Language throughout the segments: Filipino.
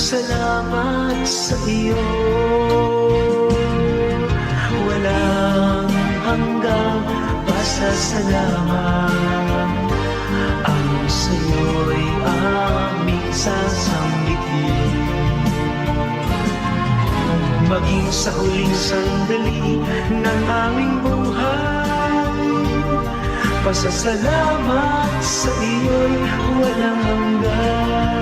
salamat sa iyo. Walang hanggang pasasalamat ang sa'yo'y aming sasambitin. Maging sa huling sandali ng aming buhay, pasasalamat sa iyo'y walang hanggan.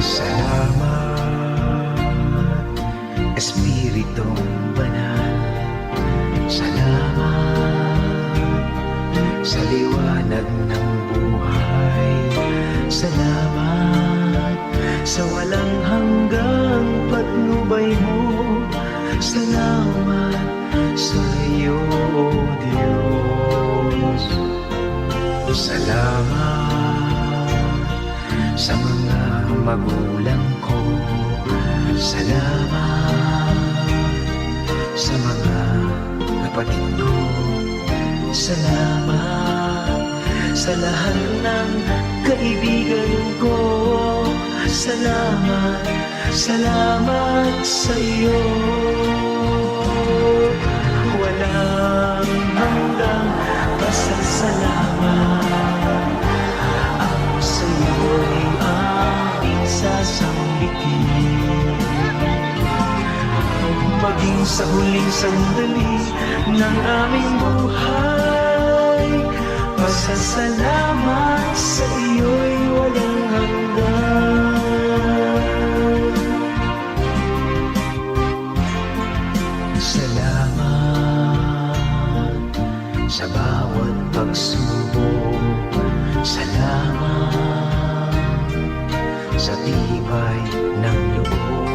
Salamat, Espiritong Banal. Salamat sa liwanag ng buhay. Salamat sa walang hanggang patnubay mo. Salamat sa iyo, O Diyos. Salamat sa mga magulang ko. Salamat sa mga kapatid ko. Salamat sa lahat ng kaibigan ko. Salamat, salamat sa iyo. Walang hanggang pasasalamat ang sa iyo'y aming sasambitin. Maging sa huling sandali ng aming buhay, pasasalamat sa iyo'y walang hanggan. Salamat sa bawat pagsubok. Salamat sa tibay ng loob.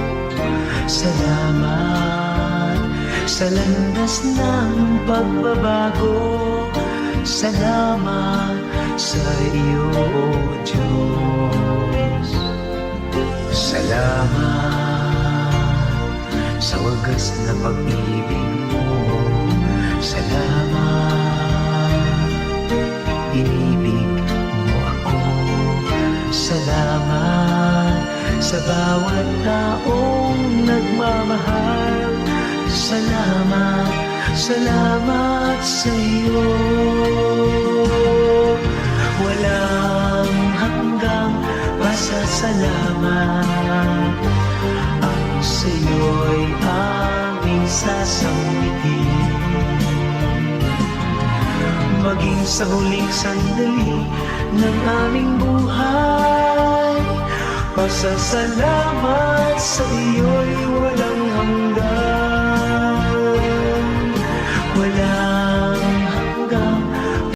Salamat sa landas ng pagbabago. Salamat sa iyo, O Diyos. Salamat sa wagas na pag-ibig mo. Salamat, inibig mo ako. Salamat sa bawat taong nagmamahal. Salamat, salamat sa iyo. Walang hanggang pasasalamat ang sa iyo'y aming sasambitin. Maging sa huling sandali ng aming buhay, pasasalamat sa iyo.